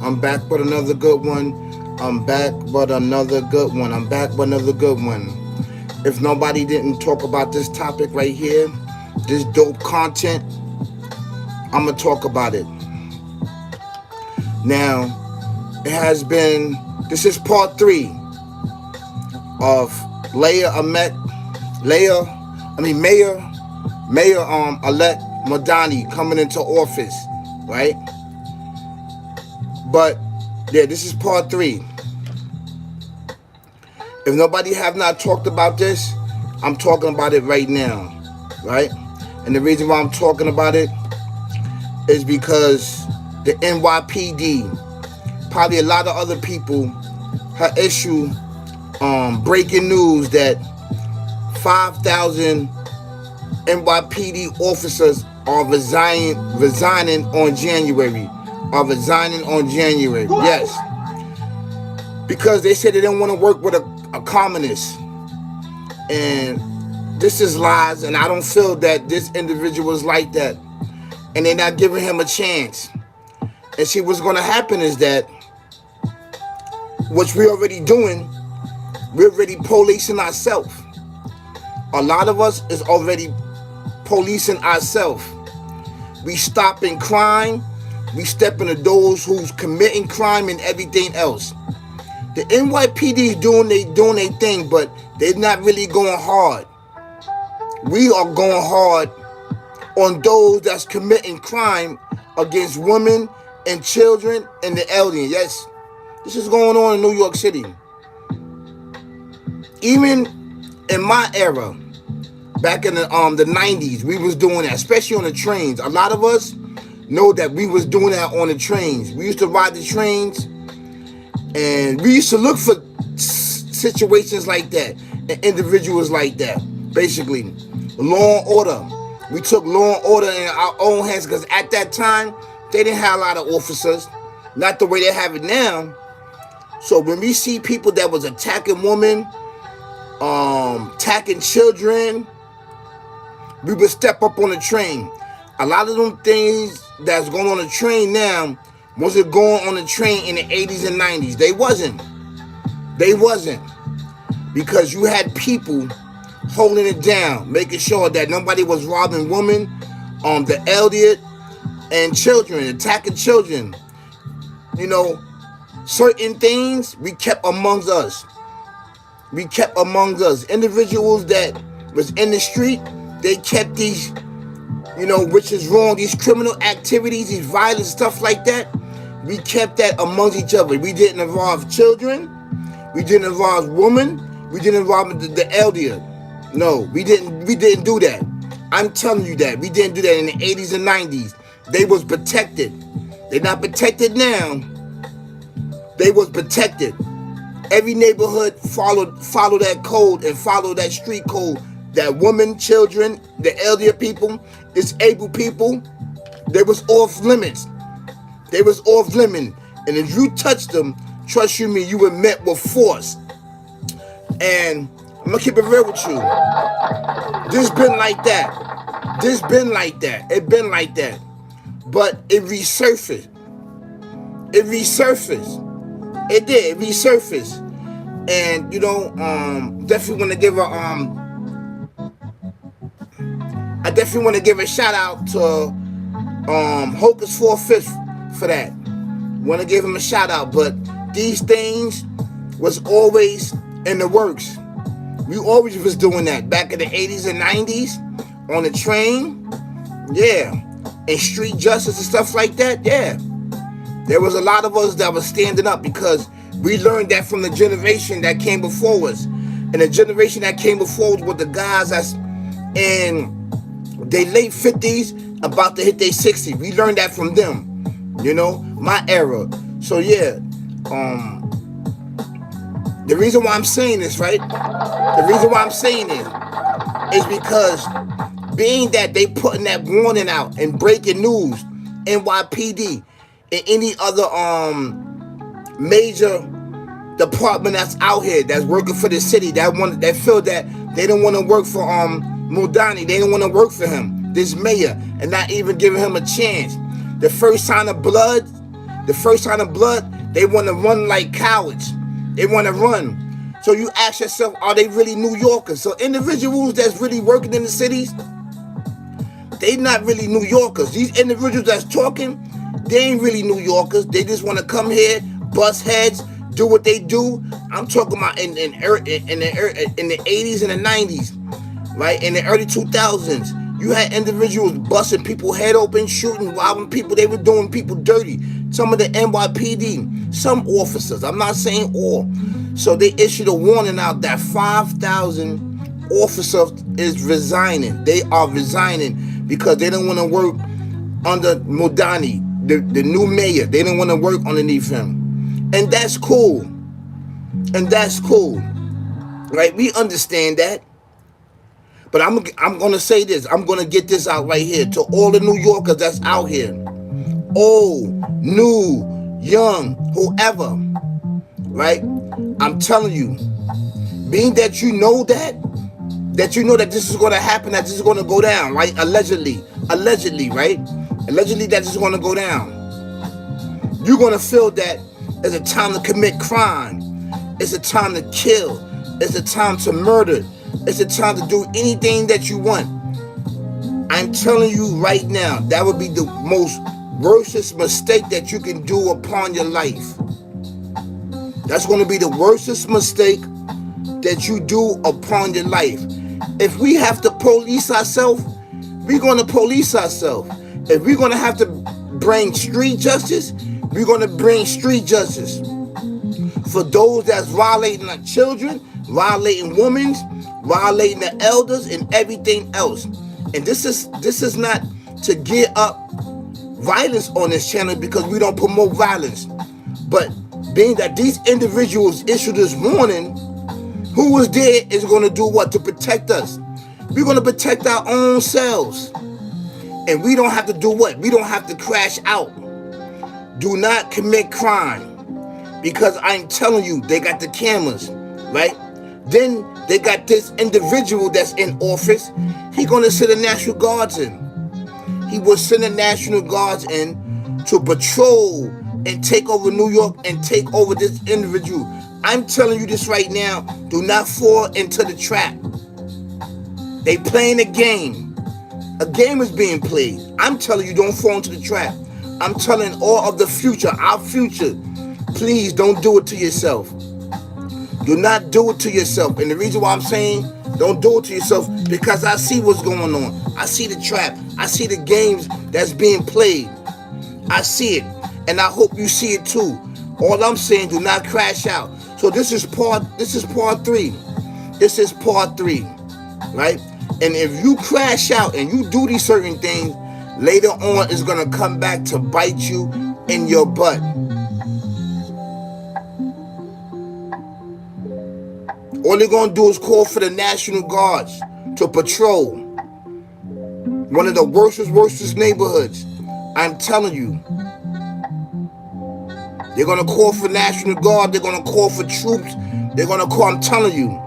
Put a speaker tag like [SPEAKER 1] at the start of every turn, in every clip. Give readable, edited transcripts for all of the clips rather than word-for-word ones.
[SPEAKER 1] I'm back with another good one. I'm back with another good one. I'm back with another good one. If nobody didn't talk about this topic right here, this dope content, I'm going to talk about it. Now, it has been, this is part 3 of Mayor-elect Mamdani coming into office, right? But yeah, this is part 3. If nobody have not talked about this, I'm talking about it right now, right? And the reason why I'm talking about it is because the NYPD, probably a lot of other people, have issued breaking news that 5,000 NYPD officers are resigning on January. Yes. Because they said they didn't want to work with a communist. And this is lies, and I don't feel that this individual is like that. And they're not giving him a chance. And see, what's going to happen is that, which we're already doing, we're already policing ourselves. A lot of us is already policing ourselves. We stopping crime. We stepping to those who's committing crime and everything else. The NYPD is doing their thing, but they're not really going hard. We are going hard on those that's committing crime against women and children and the elderly. Yes, this is going on in New York City. Even in my era, back in the 90s, we was doing that, especially on the trains. A lot of us know that we was doing that on the trains. We used to ride the trains, and we used to look for situations like that and individuals like that. Basically, law and order. We took law and order in our own hands because at that time, they didn't have a lot of officers. Not the way they have it now. So when we see people that was attacking women, attacking children, we would step up on the train. A lot of them things that's going on the train now wasn't going on the train in the 80s and 90s. They wasn't. Because you had people holding it down, making sure that nobody was robbing women, the elderly, and children, attacking children. You know, certain things we kept amongst us. Individuals that was in the street, they kept these, which is wrong, these criminal activities, these violent stuff like that. We kept that amongst each other. We didn't involve children. We didn't involve women. We didn't involve the elderly. No, we didn't do that. I'm telling you that. We didn't do that in the 80s and 90s. They was protected. They're not protected now. They was protected. Every neighborhood followed that code and followed that street code. That women, children, the elderly people, disabled people, they was off limits. And if you touched them, trust you me, you were met with force. And I'm gonna keep it real with you. This been like that. It been like that. But it resurfaced. It did. It resurfaced. And definitely want to give a shout out to Hocus 4/5 for that. Want to give him a shout out. But these things was always in the works. We always was doing that back in the 80s and 90s on the train. Yeah. And street justice and stuff like that. Yeah. There was a lot of us that was standing up because we learned that from the generation that came before us. And the generation that came before us with the guys that's in their late 50s, about to hit their 60s. We learned that from them. My era. So yeah, the reason why I'm saying this, right? The reason why I'm saying this is because being that they putting that warning out and breaking news, NYPD and any other major department that's out here that's working for the city that feel that they don't want to work for Mamdani, they don't want to work for him, this mayor, and not even giving him a chance. The first sign of blood The first sign of blood, they want to run like cowards. They want to run. So you ask yourself, are they really New Yorkers? So individuals that's really working in the cities, they not really New Yorkers. These individuals that's talking, they ain't really New Yorkers. They just want to come here, bust heads, do what they do. I'm talking about in the 80s and the 90s, right? In the early 2000s, you had individuals busting people head open, shooting, robbing people. They were doing people dirty. Some of the NYPD, some officers, I'm not saying all. So they issued a warning out that 5,000 officers is resigning. They are resigning because they don't want to work under Mamdani, the new mayor. They don't want to work underneath him. And that's cool. And that's cool. Right? We understand that. But I'm going to say this. I'm going to get this out right here to all the New Yorkers that's out here. Old, new, young, whoever. Right? I'm telling you. Being that you know that this is going to happen, that this is going to go down, right? Allegedly, right? Allegedly that this is going to go down. You're going to feel that it's a time to commit crime. It's a time to kill. It's a time to murder. It's a time to do anything that you want. I'm telling you right now, that would be the most worstest mistake that you can do upon your life. That's going to be the worstest mistake that you do upon your life. If we have to police ourselves, we're going to police ourselves. If we're going to have to bring street justice, we're going to bring street justice. For those that's violating our children, violating women, violating the elders, and everything else. And this is not to gear up violence on this channel because we don't promote violence. But being that these individuals issued this warning, who was there is going to do what? To protect us. We're going to protect our own selves. And we don't have to do what? We don't have to crash out. Do not commit crime. Because I'm telling you, they got the cameras, right? Then they got this individual that's in office. He's going to send the National Guards in. He will send the National Guards in to patrol and take over New York and take over this individual. I'm telling you this right now. Do not fall into the trap. They playing a game. A game is being played. I'm telling you, don't fall into the trap. I'm telling all of the future, our future, please don't do it to yourself. Do not do it to yourself. And the reason why I'm saying don't do it to yourself, because I see what's going on. I see the trap. I see the games that's being played. I see it. And I hope you see it too. All I'm saying, do not crash out. So this is part 3. This is part 3. Right? And if you crash out and you do these certain things, later on it's going to come back to bite you in your butt. All they're going to do is call for the National Guards to patrol one of the worstest neighborhoods. I'm telling you. They're going to call for National Guard. They're going to call for troops. They're going to call, I'm telling you.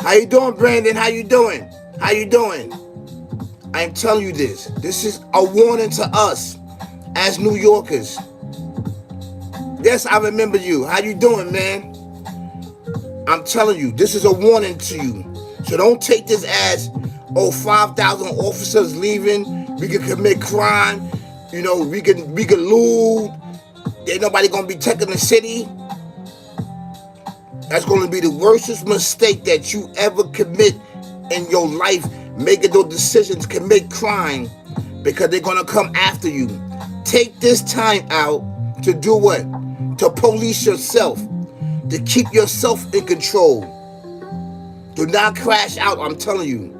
[SPEAKER 1] How you doing, Brandon? How you doing? How you doing? I'm telling you this. This is a warning to us as New Yorkers. Yes, I remember you. How you doing, man? I'm telling you, this is a warning to you. So don't take this as, 5,000 officers leaving. We can commit crime. You know, we can loot. Ain't nobody gonna be taking the city. That's gonna be the worstest mistake that you ever commit in your life. Making those decisions, commit crime, because they're gonna come after you. Take this time out to do what? To police yourself, to keep yourself in control. Do not crash out, I'm telling you.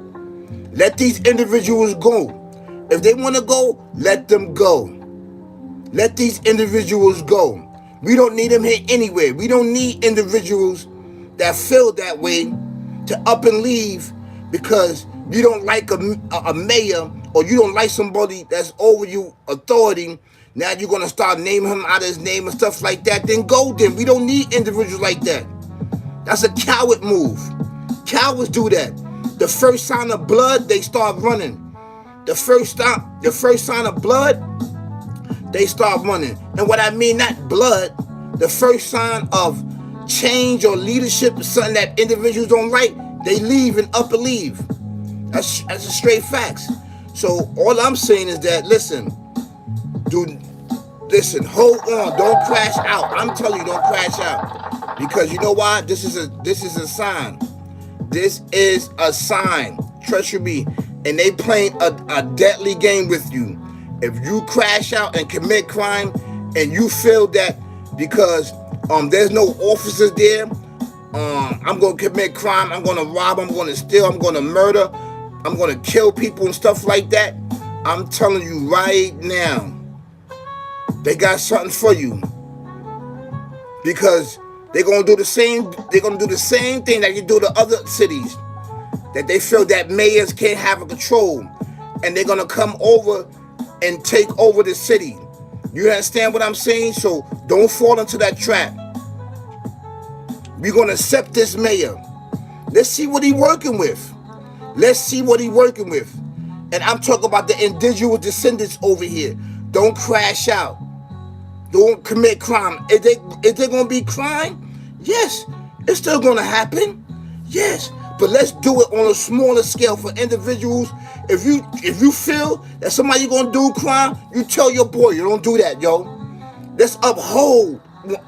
[SPEAKER 1] Let these individuals go. If they want to go, let them go. Let these individuals go. We don't need them here anyway. We don't need individuals that feel that way to up and leave because you don't like a mayor or you don't like somebody that's over you, authority. Now you're going to start naming him out of his name and stuff like that. Then go then. We don't need individuals like that. That's a coward move. Cowards do that. The first sign of blood, they start running. the first sign of blood, they start running. And what I mean, not blood, the first sign of change or leadership is something that individuals don't like, they leave and up and leave. That's a straight facts. So all I'm saying is that, listen, hold on, don't crash out. I'm telling you, don't crash out. Because you know why? This is a sign. This is a sign. Trust you me. And they playing a deadly game with you. If you crash out and commit crime and you feel that because there's no officers there, I'm going to commit crime, I'm going to rob, I'm going to steal, I'm going to murder, I'm going to kill people and stuff like that, I'm telling you right now, they got something for you. Because they're going to do the same thing that you do to other cities. That they feel that mayors can't have a control. And they're going to come over and take over the city. You understand what I'm saying? So don't fall into that trap. We're going to accept this mayor. Let's see what he's working with. And I'm talking about the indigenous descendants over here. Don't crash out. Don't commit crime. Is there going to be crime? Yes. It's still going to happen. Yes. But let's do it on a smaller scale for individuals. If you feel that somebody going to do crime, you tell your boy, you don't do that, yo. Let's uphold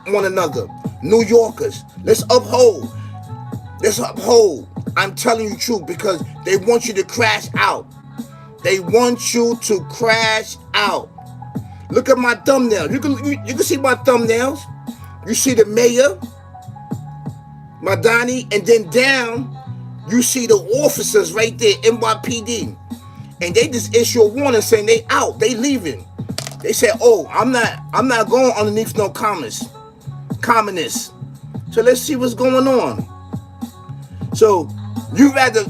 [SPEAKER 1] one another. New Yorkers, let's uphold. I'm telling you the truth because they want you to crash out. They want you to crash out. Look at my thumbnail. You can see my thumbnails. You see the mayor, Mamdani, and then down, you see the officers right there, NYPD. And they just issue a warning saying they out, they leaving. They said, oh, I'm not going underneath no communists. So let's see what's going on. So you rather,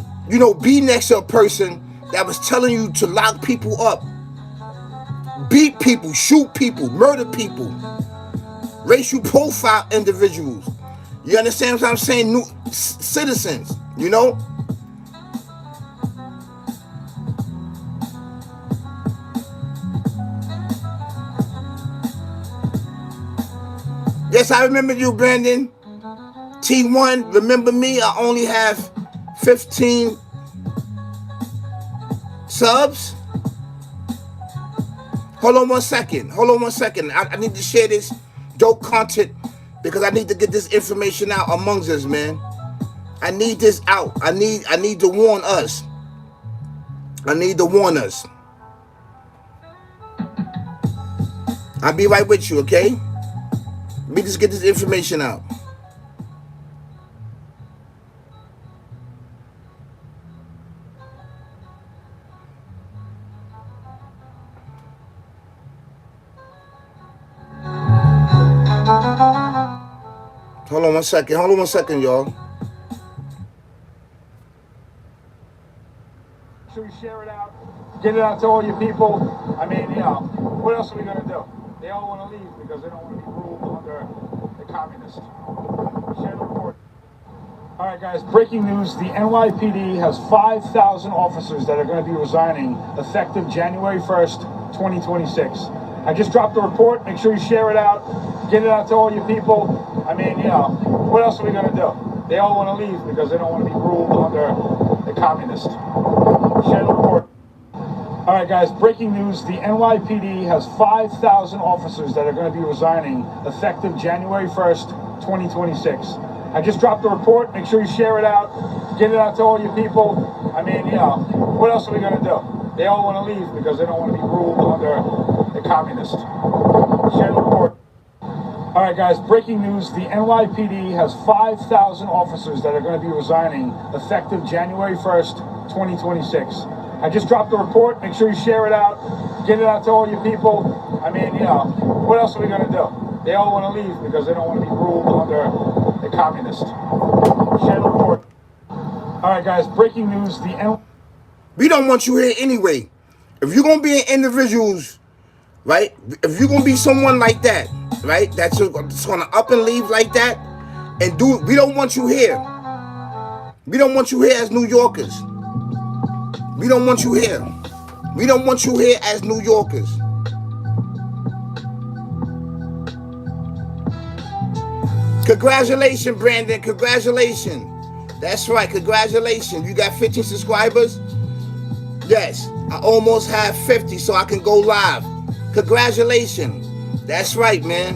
[SPEAKER 1] be next to a person that was telling you to lock people up, beat people, shoot people, murder people, racial profile individuals. You understand what I'm saying? New citizens, Yes, I remember you, Brandon. T1, remember me? I only have 15 subs. Hold on one second. I need to share this dope content because I need to get this information out amongst us, man. I need this out. I need to warn us. I'll be right with you, okay? Let me just get this information out. Hold on one second, y'all.
[SPEAKER 2] Should we share it out? Get it out to all your people? I mean, what else are we going to do? They all want to leave because they don't want to be ruled under the communists. Share the report. All right, guys, breaking news. The NYPD has 5,000 officers that are going to be resigning effective January 1st, 2026. I just dropped the report. Make sure you share it out. Get it out to all your people. I mean, what else are we going to do? They all want to leave because they don't want to be ruled under the communists. Share the report. All right, guys, breaking news. The NYPD has 5,000 officers that are going to be resigning effective January 1st, 2026. I just dropped the report. Make sure you share it out. Get it out to all your people. I mean, what else are we going to do? They all want to leave because they don't want to be ruled under the communists. Share the report. All right, guys, breaking news. The NYPD has 5,000 officers that are going to be resigning effective January 1st, 2026. I just dropped the report. Make sure you share it out. Get it out to all your people. I mean, what else are we going to do? They all want to leave because they don't want to be ruled under the communists. Share the report. All right, guys, breaking news.
[SPEAKER 1] We don't want you here anyway. If you're going to be individuals, right? If you're going to be someone like that, right? That's going to up and leave like that and do it. We don't want you here. We don't want you here as New Yorkers. We don't want you here. We don't want you here as New Yorkers. Congratulations, Brandon. Congratulations. That's right. Congratulations. You got 15 subscribers? Yes. I almost have 50 so I can go live. Congratulations. That's right, man.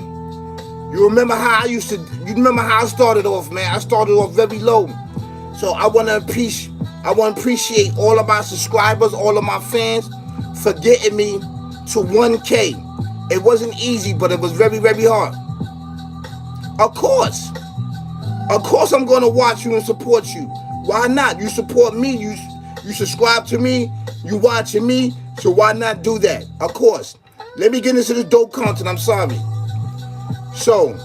[SPEAKER 1] You remember how you remember how I started off, man. I started off very low. So I want to appreciate all of my subscribers, all of my fans for getting me to 1K. It wasn't easy, but it was very, very hard. Of course I'm going to watch you and support you. Why not? You support me, you subscribe to me, you watching me, so why not do that? Of course. Let me get into this dope content, I'm sorry. So,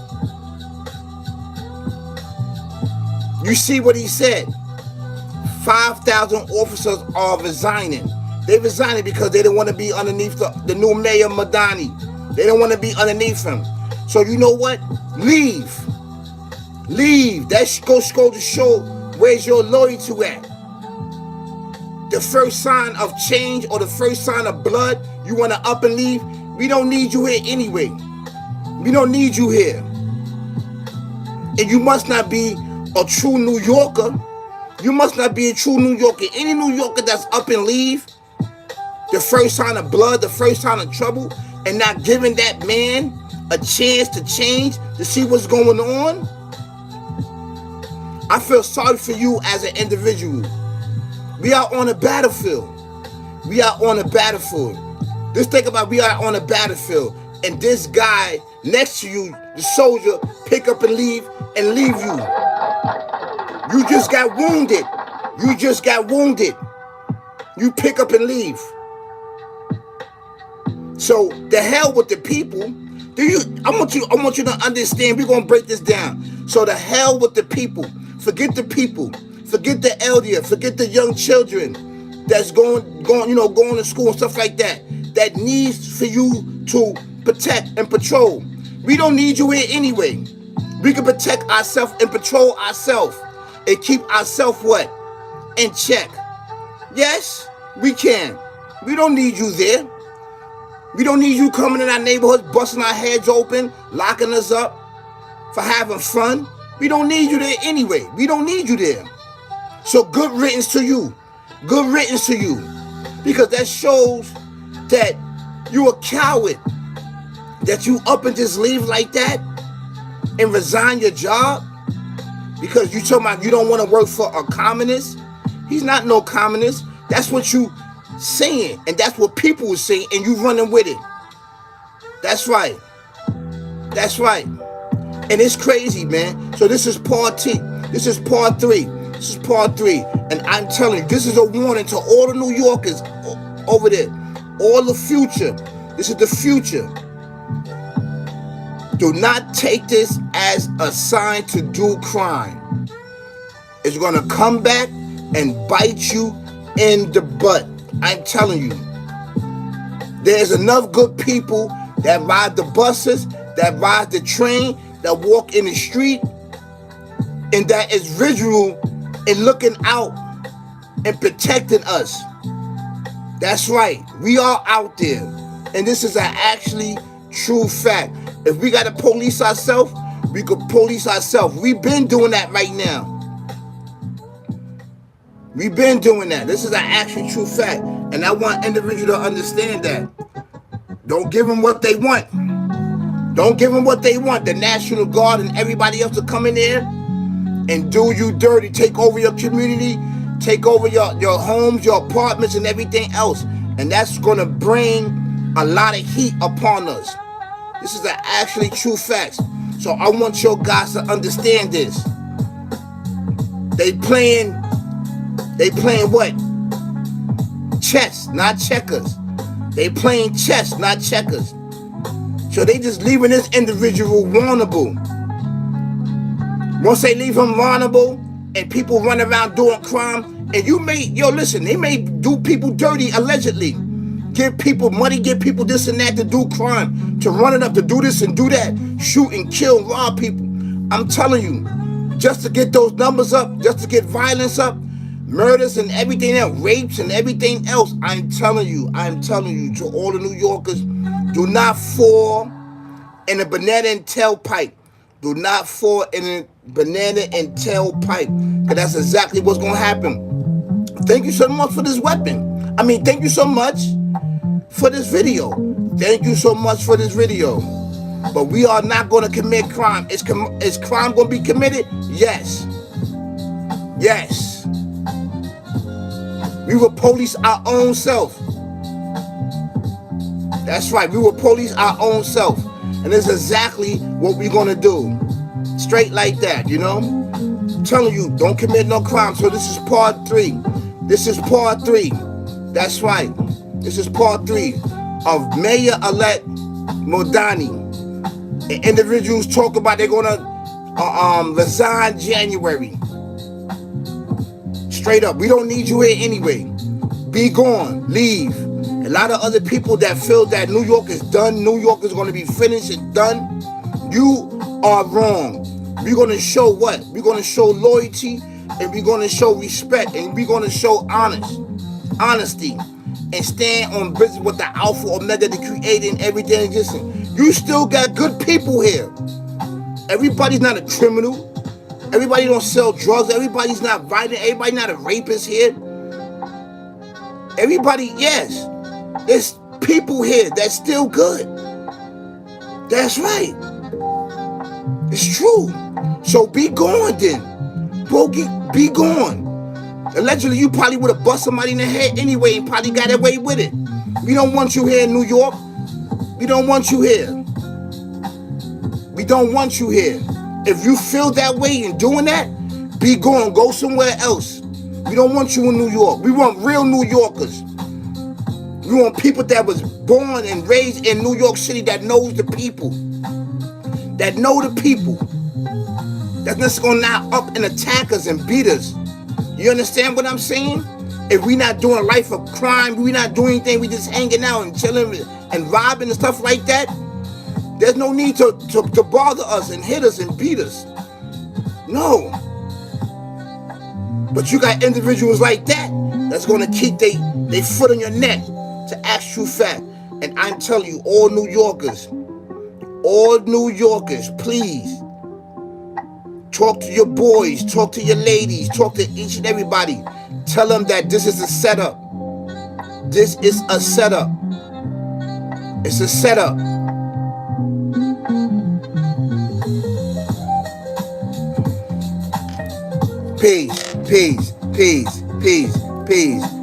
[SPEAKER 1] you see what he said. 5,000 officers are resigning. They resigning because they don't want to be underneath the new mayor, Mamdani. They don't want to be underneath him. So you know what? Leave. That goes to show where's your loyalty at. The first sign of change or the first sign of blood, you want to up and leave. We don't need you here anyway. We don't need you here. And you must not be a true New Yorker. You must not be a true New Yorker. Any New Yorker that's up and leave, the first sign of blood, the first sign of trouble, and not giving that man a chance to change, to see what's going on, I feel sorry for you as an individual. We are on a battlefield. Just think about we are on a battlefild, and this guy next to you, the soldier, pick up and leave you. You just got wounded. You pick up and leave. So the hell with the people. I want you to understand. We're gonna break this down. So the hell with the people. Forget the people. Forget the elder. Forget the young children that's going to school and stuff like that. That needs for you to protect and patrol. We don't need you here anyway. We can protect ourselves and patrol ourselves and keep ourselves what? In check. Yes, we can. We don't need you there. We don't need you coming in our neighborhoods, busting our heads open, locking us up for having fun. We don't need you there anyway. We don't need you there. So good riddance to you. Good riddance to you. Because that shows that you a coward. That you up and just leave like that and resign your job because you talking about you don't want to work for a communist. He's not no communist. That's what you saying, and that's what people are saying, and you running with it. That's right. And it's crazy, man. So this is part 3. And I'm telling you, this is a warning to all the New Yorkers over there. All the future. This is the future. Do not take this as a sign to do crime. It's going to come back and bite you in the butt. I'm telling you. There's enough good people that ride the buses, that ride the train, that walk in the street, and that is visual and looking out and protecting us. That's right. We are out there. And this is an actually true fact. If we got to police ourselves, we could police ourselves. We've been doing that right now. We've been doing that. This is an actually true fact. And I want individuals to understand that. Don't give them what they want. Don't give them what they want. The National Guard and everybody else to come in there and do you dirty. Take over your community. Take over your homes, your apartments, and everything else. And that's going to bring a lot of heat upon us. This is an actually true fact. So I want your guys to understand this. They playing what? Chess, not checkers. They playing chess, not checkers. So they just leaving this individual vulnerable. Once they leave him vulnerable and people run around doing crime, and they may do people dirty allegedly. Give people money, give people this and that to do crime, to run it up, to do this and do that, shoot and kill, rob people. I'm telling you, just to get those numbers up, just to get violence up, Murders and everything else, rapes and everything else. I'm telling you, to all the New Yorkers, do not fall in a banana and tailpipe. Do not fall in a banana and tailpipe. Because that's exactly what's going to happen. Thank you so much for this weapon. Thank you so much for this video. Thank you so much for this video. But we are not going to commit crime. Is crime going to be committed? Yes. Yes. We will police our own self. That's right. We will police our own self. And that's exactly what we're going to do. Straight like that, you know? I'm telling you, don't commit no crime. So this is part 3. This is part 3. That's right. This is part 3 of Mayor-elect Mamdani. And individuals talk about they're going to resign January. Straight up. We don't need you here anyway. Be gone. Leave. A lot of other people that feel that New York is done, New York is going to be finished and done, you are wrong. We're going to show what? We're going to show loyalty, and we're going to show respect, and we're going to show honesty, and stand on business with the Alpha Omega, the Creator, and everything existing. You still got good people here. Everybody's not a criminal. Everybody don't sell drugs. Everybody's not violent. Everybody's not a rapist here. Everybody, yes. There's people here that's still good. That's right. It's true. So be gone then. Bro, be gone. Allegedly, you probably would have bust somebody in the head anyway and probably got away with it. We don't want you here in New York. We don't want you here. We don't want you here. If you feel that way and doing that, be gone. Go somewhere else. We don't want you in New York. We want real New Yorkers. We want people that was born and raised in New York City that knows the people. That know the people. That's not going to knock up and attack us and beat us. You understand what I'm saying? If we not doing a life of crime, we not doing anything, we just hanging out and chilling and robbing and stuff like that, there's no need to bother us and hit us and beat us. No. But you got individuals like that that's going to keep they foot on your neck to act you fat. And I'm telling you, all New Yorkers, please, talk to your boys, talk to your ladies, talk to each and everybody. Tell them that this is a setup. This is a setup. It's a setup. Peace, peace, peace, peace, peace.